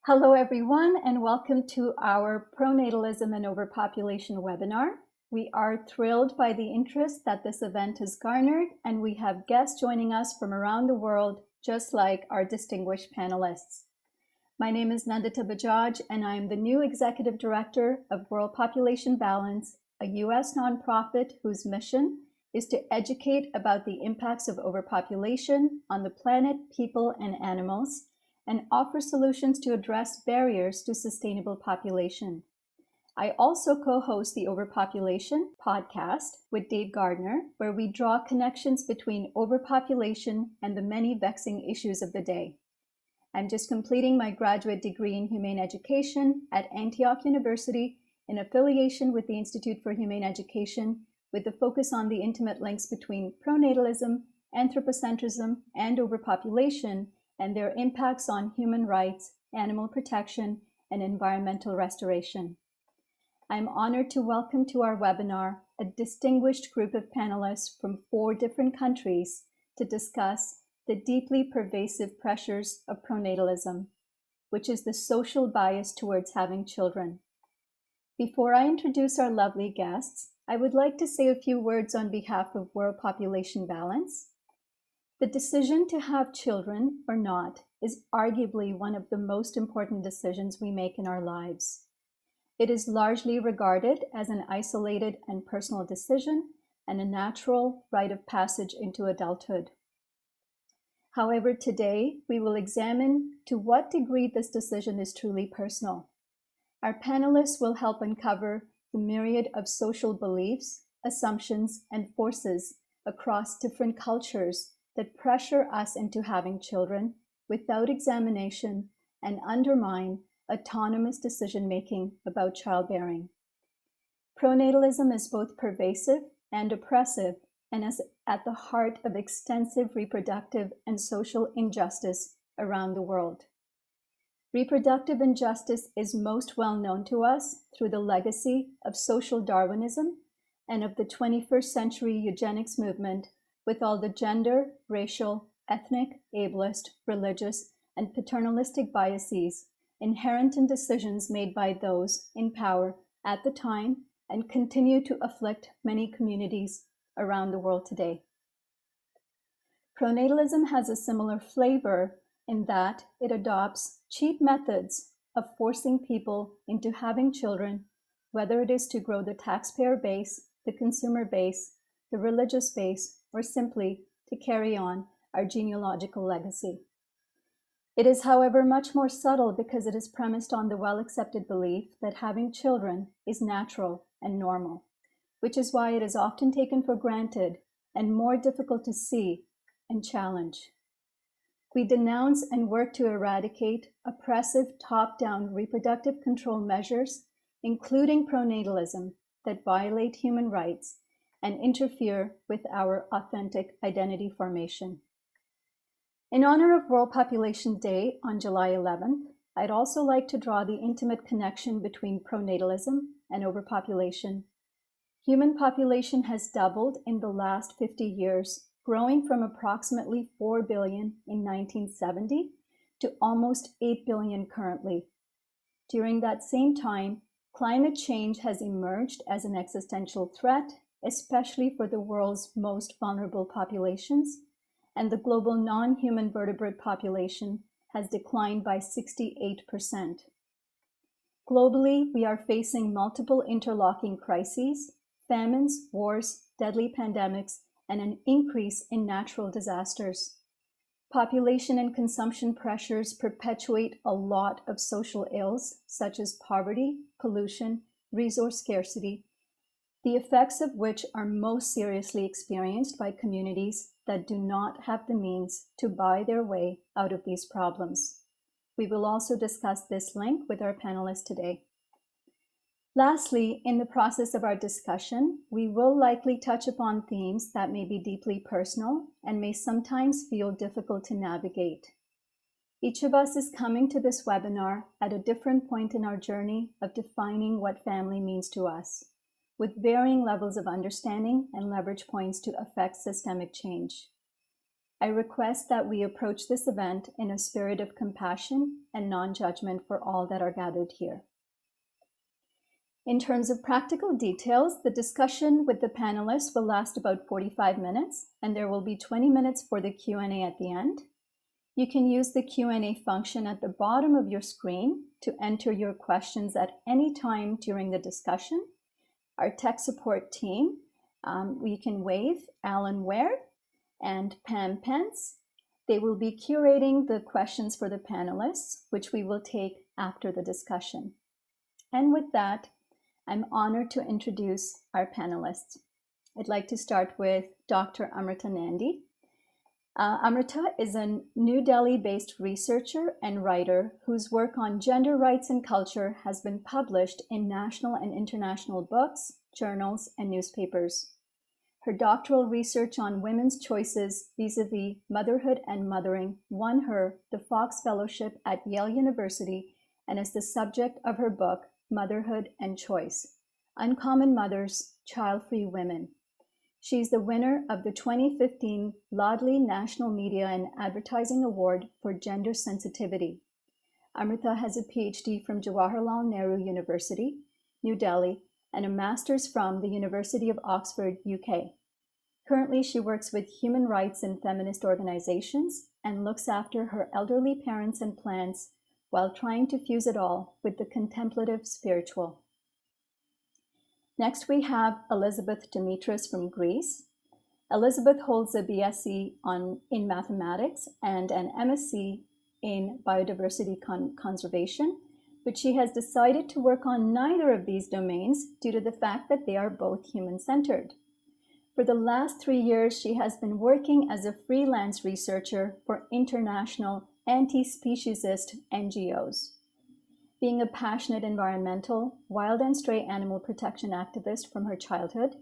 Hello, everyone, and welcome to our Pronatalism and Overpopulation webinar. We are thrilled by the interest that this event has garnered, and we have guests joining us from around the world, just like our distinguished panelists. My name is Nandita Bajaj, and I am the new Executive Director of World Population Balance, a U.S. nonprofit whose mission is to educate about the impacts of overpopulation on the planet, people, and animals, and offer solutions to address barriers to sustainable population. I also co-host the Overpopulation podcast with Dave Gardner, where we draw connections between overpopulation and the many vexing issues of the day. I'm just completing my graduate degree in Humane Education at Antioch University in affiliation with the Institute for Humane Education, with a focus on the intimate links between pronatalism, anthropocentrism, and overpopulation, and their impacts on human rights, animal protection, and environmental restoration. I'm honored to welcome to our webinar a distinguished group of panelists from 4 different countries to discuss the deeply pervasive pressures of pronatalism, which is the social bias towards having children. Before I introduce our lovely guests, I would like to say a few words on behalf of World Population Balance. The decision to have children or not is arguably one of the most important decisions we make in our lives. It is largely regarded as an isolated and personal decision and a natural rite of passage into adulthood. However, today we will examine to what degree this decision is truly personal. Our panelists will help uncover the myriad of social beliefs, assumptions, and forces across different cultures that pressure us into having children without examination and undermine autonomous decision-making about childbearing. Pronatalism is both pervasive and oppressive and is at the heart of extensive reproductive and social injustice around the world. Reproductive injustice is most well known to us through the legacy of social Darwinism and of the 21st century eugenics movement, with all the gender, racial, ethnic, ableist, religious, and paternalistic biases inherent in decisions made by those in power at the time and continue to afflict many communities around the world today. Pronatalism has a similar flavor in that it adopts cheap methods of forcing people into having children, whether it is to grow the taxpayer base, the consumer base, the religious base, or simply to carry on our genealogical legacy. It is, however, much more subtle because it is premised on the well-accepted belief that having children is natural and normal, which is why it is often taken for granted and more difficult to see and challenge. We denounce and work to eradicate oppressive top-down reproductive control measures, including pronatalism, that violate human rights and interfere with our authentic identity formation. In honor of World Population Day on July 11th, I'd also like to draw the intimate connection between pronatalism and overpopulation. Human population has doubled in the last 50 years, growing from approximately 4 billion in 1970 to almost 8 billion currently. During that same time, climate change has emerged as an existential threat, especially for the world's most vulnerable populations, and the global non-human vertebrate population has declined by 68%. Globally, we are facing multiple interlocking crises, famines, wars, deadly pandemics, and an increase in natural disasters. Population and consumption pressures perpetuate a lot of social ills, such as poverty, pollution, resource scarcity, the effects of which are most seriously experienced by communities that do not have the means to buy their way out of these problems. We will also discuss this link with our panelists today. Lastly, in the process of our discussion, we will likely touch upon themes that may be deeply personal and may sometimes feel difficult to navigate. Each of us is coming to this webinar at a different point in our journey of defining what family means to us, with varying levels of understanding and leverage points to affect systemic change. I request that we approach this event in a spirit of compassion and non-judgment for all that are gathered here. In terms of practical details, the discussion with the panelists will last about 45 minutes, and there will be 20 minutes for the Q&A at the end. You can use the Q&A function at the bottom of your screen to enter your questions at any time during the discussion. Our tech support team, we can wave Alan Ware and Pam Pence. They will be curating the questions for the panelists, which we will take after the discussion. And with that, I'm honored to introduce our panelists. I'd like to start with Dr. Amrita Nandi. Amrita is a New Delhi-based researcher and writer whose work on gender rights and culture has been published in national and international books, journals, and newspapers. Her doctoral research on women's choices vis-a-vis motherhood and mothering won her the Fox Fellowship at Yale University and is the subject of her book, Motherhood and Choice: Uncommon Mothers, Child-Free Women. She's the winner of the 2015 Laudley National Media and Advertising Award for Gender Sensitivity. Amrita has a PhD from Jawaharlal Nehru University, New Delhi, and a master's from the University of Oxford, UK. Currently, she works with human rights and feminist organizations and looks after her elderly parents and plants while trying to fuse it all with the contemplative spiritual. Next, we have Elizabeth Dimitris from Greece. Elizabeth holds a BSc in mathematics and an MSc in biodiversity conservation, but she has decided to work on neither of these domains due to the fact that they are both human-centered. For the last 3 years, she has been working as a freelance researcher for international anti-speciesist NGOs. Being a passionate environmental, wild and stray animal protection activist from her childhood,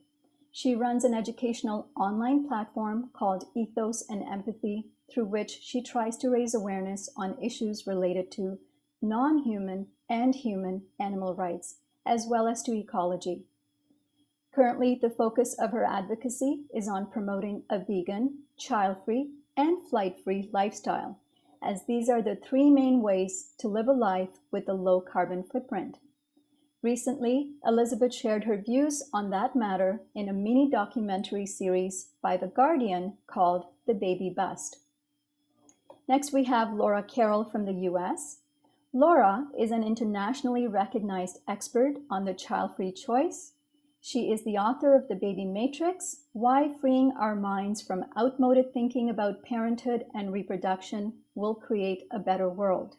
she runs an educational online platform called Ethos and Empathy, through which she tries to raise awareness on issues related to non-human and human animal rights, as well as to ecology. Currently, the focus of her advocacy is on promoting a vegan, child-free, and flight-free lifestyle, as these are the 3 main ways to live a life with a low carbon footprint. Recently, Elizabeth shared her views on that matter in a mini documentary series by The Guardian called The Baby Bust. Next, we have Laura Carroll from the US. Laura is an internationally recognized expert on the child-free choice. She is the author of The Baby Matrix: Why Freeing Our Minds from Outmoded Thinking About Parenthood and Reproduction Will Create a Better World,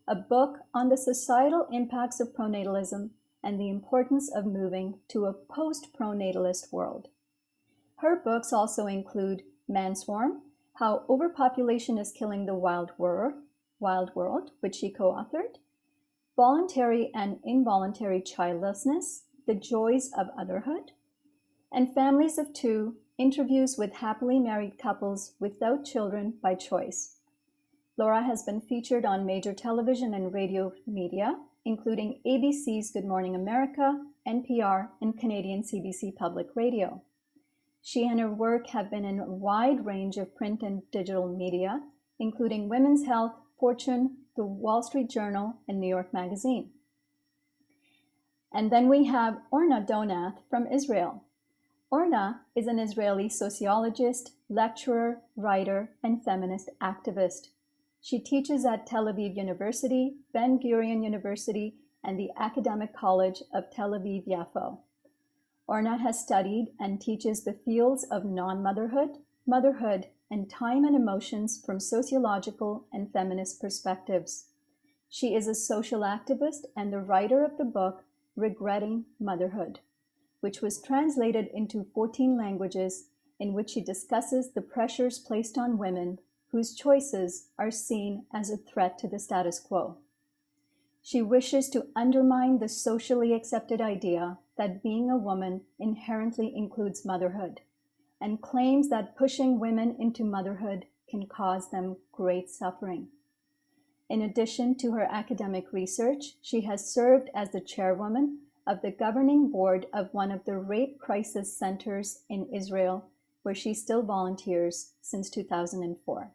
a book on the societal impacts of pronatalism and the importance of moving to a post-pronatalist world. Her books also include Manswarm: How Overpopulation is Killing the Wild World, which she co-authored, Voluntary and Involuntary Childlessness: The Joys of Otherhood, and Families of Two: Interviews with Happily Married Couples Without Children by Choice. Laura has been featured on major television and radio media, including ABC's Good Morning America, NPR, and Canadian CBC Public Radio. She and her work have been in a wide range of print and digital media, including Women's Health, Fortune, The Wall Street Journal, and New York Magazine. And then we have Orna Donath from Israel. Orna is an Israeli sociologist, lecturer, writer, and feminist activist. She teaches at Tel Aviv University, Ben-Gurion University, and the Academic College of Tel Aviv-Yafo. Orna has studied and teaches the fields of non-motherhood, motherhood, and time and emotions from sociological and feminist perspectives. She is a social activist and the writer of the book Regretting Motherhood, which was translated into 14 languages, in which she discusses the pressures placed on women whose choices are seen as a threat to the status quo. She wishes to undermine the socially accepted idea that being a woman inherently includes motherhood, and claims that pushing women into motherhood can cause them great suffering. In addition to her academic research, she has served as the chairwoman of the governing board of one of the rape crisis centers in Israel, where she still volunteers since 2004.